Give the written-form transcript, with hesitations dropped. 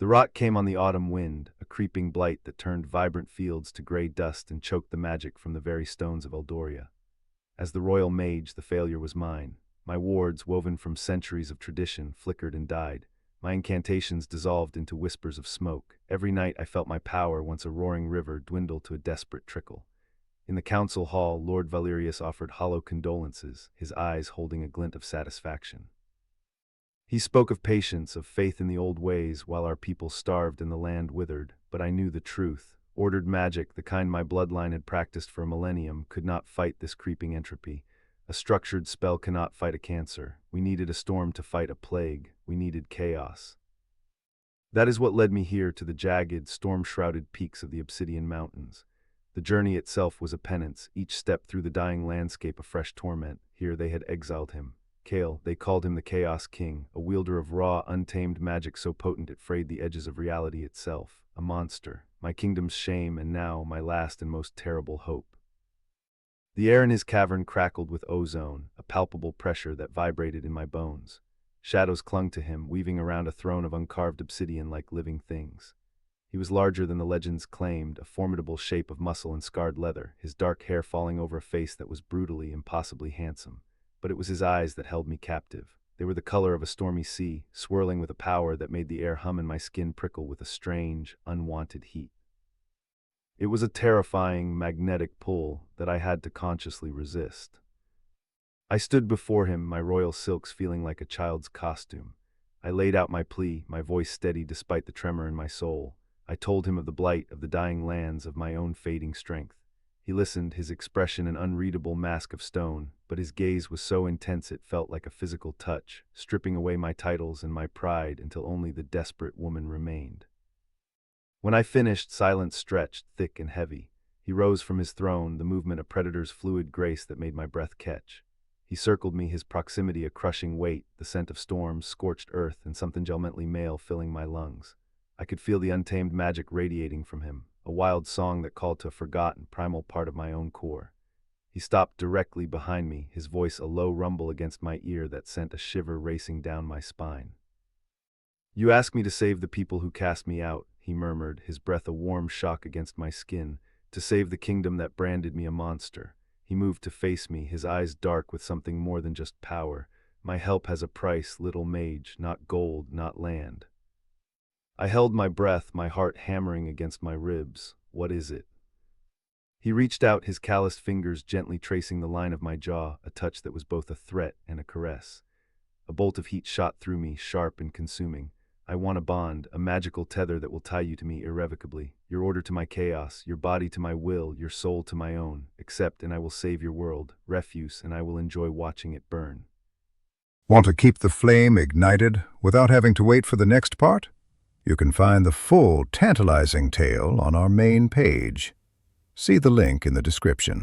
The rot came on the autumn wind, a creeping blight that turned vibrant fields to gray dust and choked the magic from the very stones of Eldoria. As the royal mage, the failure was mine. My wards, woven from centuries of tradition, flickered and died. My incantations dissolved into whispers of smoke. Every night I felt my power, once a roaring river, dwindle to a desperate trickle. In the council hall, Lord Valerius offered hollow condolences, his eyes holding a glint of satisfaction. He spoke of patience, of faith in the old ways, while our people starved and the land withered. But I knew the truth. Ordered magic, the kind my bloodline had practiced for a millennium, could not fight this creeping entropy. A structured spell cannot fight a cancer. We needed a storm to fight a plague. We needed chaos. That is what led me here, to the jagged, storm-shrouded peaks of the Obsidian Mountains. The journey itself was a penance, each step through the dying landscape a fresh torment. Here they had exiled him. Kale, they called him the Chaos King, a wielder of raw, untamed magic so potent it frayed the edges of reality itself. A monster, my kingdom's shame, and now my last and most terrible hope. The air in his cavern crackled with ozone, a palpable pressure that vibrated in my bones. Shadows clung to him, weaving around a throne of uncarved obsidian like living things. He was larger than the legends claimed, a formidable shape of muscle and scarred leather, his dark hair falling over a face that was brutally, impossibly handsome. But it was his eyes that held me captive. They were the color of a stormy sea, swirling with a power that made the air hum and my skin prickle with a strange, unwanted heat. It was a terrifying, magnetic pull that I had to consciously resist. I stood before him, my royal silks feeling like a child's costume. I laid out my plea, my voice steady despite the tremor in my soul. I told him of the blight of the dying lands, of my own fading strength. He listened, his expression an unreadable mask of stone, but his gaze was so intense it felt like a physical touch, stripping away my titles and my pride until only the desperate woman remained. When I finished, silence stretched, thick and heavy. He rose from his throne, the movement a predator's fluid grace that made my breath catch. He circled me, his proximity a crushing weight, the scent of storms, scorched earth, and something gently male filling my lungs. I could feel the untamed magic radiating from him, a wild song that called to a forgotten, primal part of my own core. He stopped directly behind me, his voice a low rumble against my ear that sent a shiver racing down my spine. "You ask me to save the people who cast me out," he murmured, his breath a warm shock against my skin, "to save the kingdom that branded me a monster." He moved to face me, his eyes dark with something more than just power. "My help has a price, little mage, not gold, not land." I held my breath, my heart hammering against my ribs. What is it? He reached out, his calloused fingers gently tracing the line of my jaw, a touch that was both a threat and a caress. A bolt of heat shot through me, sharp and consuming. "I want a bond, a magical tether that will tie you to me irrevocably. Your order to my chaos, your body to my will, your soul to my own. Accept and I will save your world. Refuse and I will enjoy watching it burn." Want to keep the flame ignited without having to wait for the next part? You can find the full, tantalizing tale on our main page. See the link in the description.